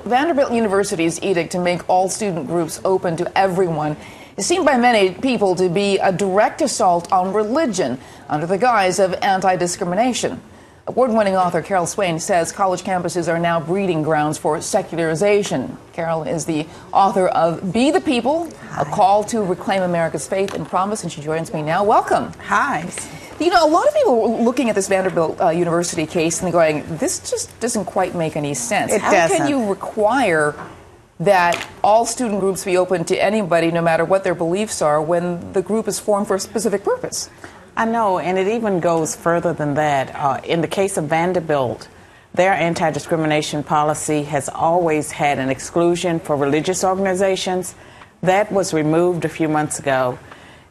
Vanderbilt University's edict to make all student groups open to everyone is seen by many people to be a direct assault on religion under the guise of anti-discrimination. Award-winning author Carol Swain says college campuses are now breeding grounds for secularization. Carol is the author of Be the People, a call to reclaim America's faith and promise, and she joins me now. Welcome. Hi. You know, a lot of people are looking at this Vanderbilt University case and they're going, this just doesn't quite make any sense. It How doesn't. can you require that all student groups be open to anybody, no matter what their beliefs are, when the group is formed for a specific purpose? I know, and it even goes further than that. In the case of Vanderbilt, their anti-discrimination policy has always had an exclusion for religious organizations. That was removed a few months ago.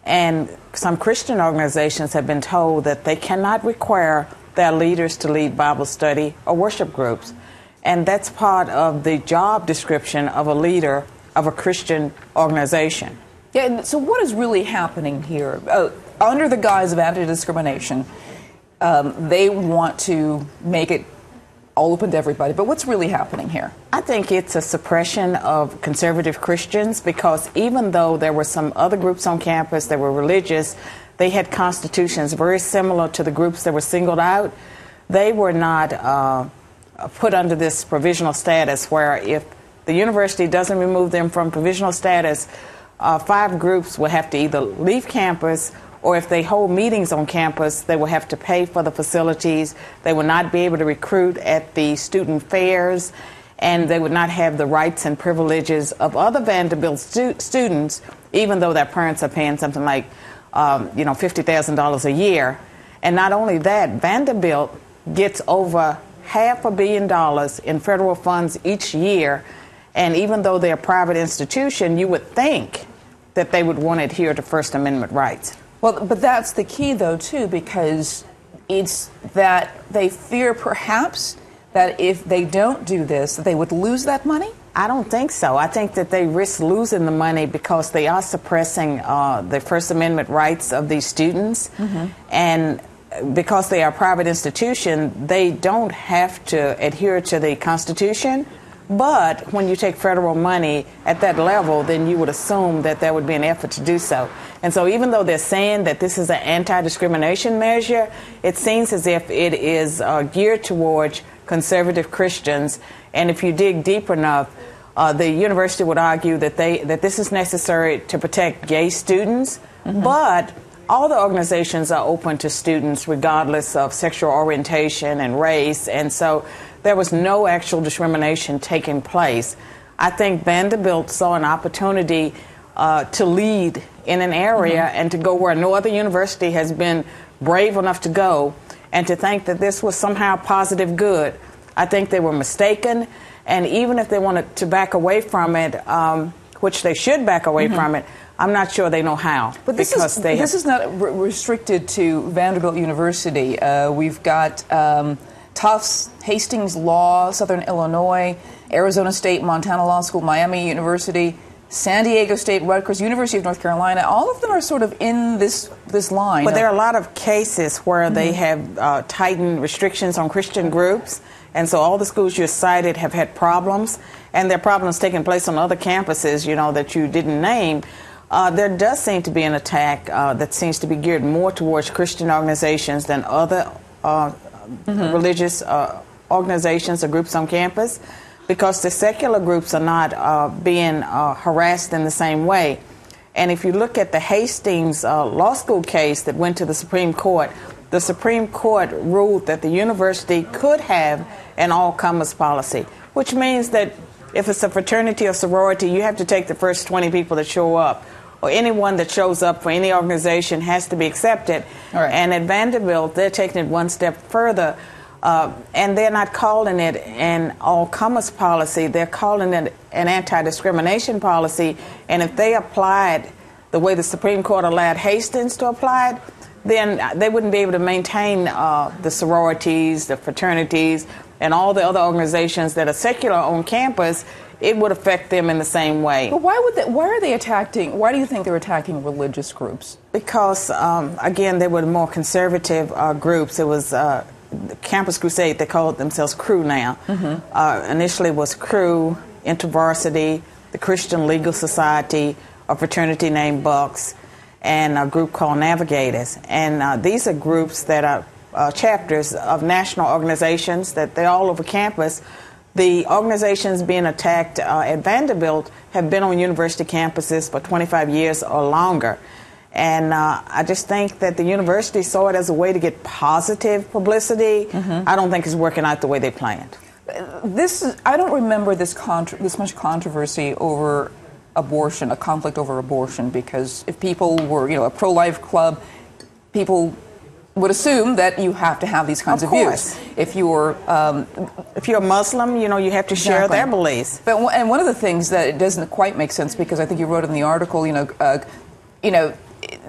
And some Christian organizations have been told that they cannot require their leaders to lead Bible study or worship groups. And that's part of the job description of a leader of a Christian organization. Yeah, and so what is really happening here? Under the guise of anti-discrimination, they want to make it all open to everybody. But what's really happening here? I think it's a suppression of conservative Christians, because even though there were some other groups on campus that were religious, they had constitutions very similar to the groups that were singled out. They were not put under this provisional status, where if the university doesn't remove them from provisional status, 5 groups will have to either leave campus, or if they hold meetings on campus, they will have to pay for the facilities. They will not be able to recruit at the student fairs, and they would not have the rights and privileges of other Vanderbilt students, even though their parents are paying something like $50,000 a year. And not only that, Vanderbilt gets over $500 million in federal funds each year, and even though they're a private institution, you would think that they would want to adhere to First Amendment rights. Well, but that's the key, though, too, because it's that they fear perhaps that if they don't do this, that they would lose that money? I don't think so. I think that they risk losing the money because they are suppressing the First Amendment rights of these students. Mm-hmm. And because they are a private institution, they don't have to adhere to the Constitution. But when you take federal money at that level, then you would assume that there would be an effort to do so. And so even though they're saying that this is an anti-discrimination measure, it seems as if it is geared towards conservative Christians. And if you dig deep enough, the university would argue that this is necessary to protect gay students. Mm-hmm. But all the organizations are open to students regardless of sexual orientation and race. And so there was no actual discrimination taking place. I think Vanderbilt saw an opportunity to lead in an area, mm-hmm. and to go where no other university has been brave enough to go, and to think that this was somehow positive good. I think they were mistaken, and even if they wanted to back away from it, which they should back away mm-hmm. from it, I'm not sure they know how. But this is not restricted to Vanderbilt University. We've got Tufts, Hastings Law, Southern Illinois, Arizona State, Montana Law School, Miami University, San Diego State, Rutgers, University of North Carolina. All of them are sort of in this line. But there are a lot of cases where mm-hmm. they have tightened restrictions on Christian groups, and so all the schools you cited have had problems, and there are problems taking place on other campuses, that you didn't name. There does seem to be an attack that seems to be geared more towards Christian organizations than other mm-hmm. religious organizations or groups on campus, because the secular groups are not being harassed in the same way. And if you look at the Hastings Law School case that went to the Supreme Court ruled that the university could have an all-comers policy, which means that if it's a fraternity or sorority, you have to take the first 20 people that show up, or anyone that shows up for any organization has to be accepted. All right. And at Vanderbilt, they're taking it one step further, and they're not calling it an all-comers policy. They're calling it an anti-discrimination policy. And if they applied the way the Supreme Court allowed Hastings to apply it, then they wouldn't be able to maintain the sororities, the fraternities, and all the other organizations that are secular on campus. It would affect them in the same way. But why are they attacking? Why do you think they're attacking religious groups? Because again, they were more conservative groups. It was Campus Crusade. They call themselves Crew now. Initially was Crew, InterVarsity, the Christian Legal Society, a fraternity named Bucks, and a group called Navigators. And these are groups that are chapters of national organizations that they're all over campus. The organizations being attacked at Vanderbilt have been on university campuses for 25 years or longer. And I just think that the university saw it as a way to get positive publicity. I don't think it's working out the way they planned. I don't remember this much controversy over abortion, a conflict over abortion, because if people were, a pro-life club, people would assume that you have to have these kinds of views. If you're a Muslim, you have to share their beliefs. And one of the things that it doesn't quite make sense, because I think you wrote in the article,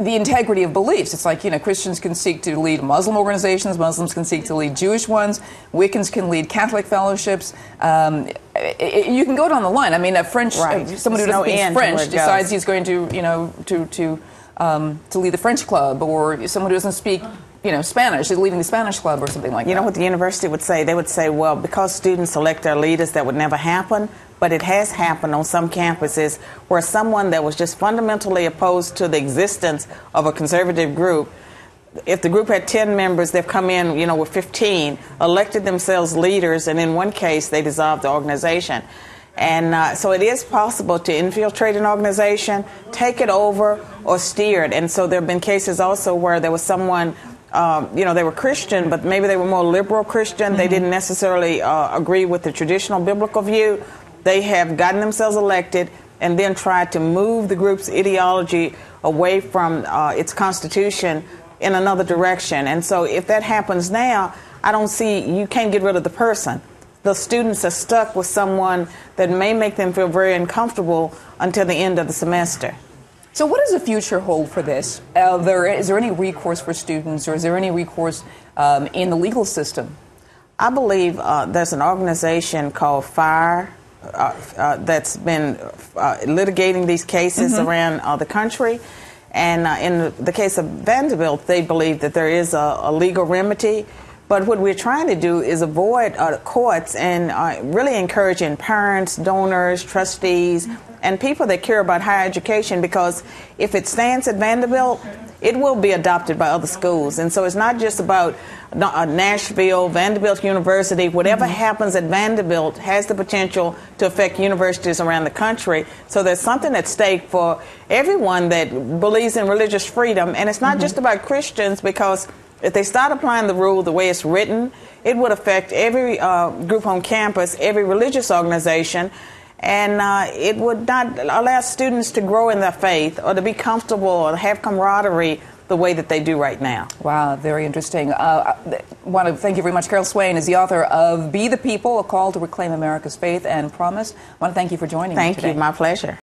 the integrity of beliefs. It's like, Christians can seek to lead Muslim organizations, Muslims can seek to lead Jewish ones, Wiccans can lead Catholic fellowships. You can go down the line. I mean, someone who doesn't speak French decides he's going to lead the French club, or someone who doesn't speak Spanish is leading the Spanish club or something like that. You know what the university would say? They would say, well, because students select their leaders, that would never happen. But it has happened on some campuses where someone that was just fundamentally opposed to the existence of a conservative group, if the group had 10 members, they've come in, with 15, elected themselves leaders, and in one case, they dissolved the organization. And so it is possible to infiltrate an organization, take it over, or steer it. And so there have been cases also where there was someone, they were Christian, but maybe they were more liberal Christian. They didn't necessarily agree with the traditional biblical view. They have gotten themselves elected and then tried to move the group's ideology away from its constitution in another direction. And so if that happens now, you can't get rid of the person. The students are stuck with someone that may make them feel very uncomfortable until the end of the semester. So what does the future hold for this? Is there any recourse for students, or is there any recourse in the legal system? I believe there's an organization called FIRE that's been litigating these cases around the country. And in the case of Vanderbilt, they believe that there is a legal remedy. But what we're trying to do is avoid courts and really encouraging parents, donors, trustees, and people that care about higher education, because if it stands at Vanderbilt, it will be adopted by other schools. And so it's not just about Nashville, Vanderbilt University. Whatever happens at Vanderbilt has the potential to affect universities around the country. So there's something at stake for everyone that believes in religious freedom. And it's not just about Christians, because if they start applying the rule the way it's written, it would affect every group on campus, every religious organization, and it would not allow students to grow in their faith or to be comfortable or have camaraderie the way that they do right now. Wow, very interesting. I want to thank you very much. Carol Swain is the author of Be the People, A Call to Reclaim America's Faith and Promise. I want to thank you for joining me today. Thank you. My pleasure.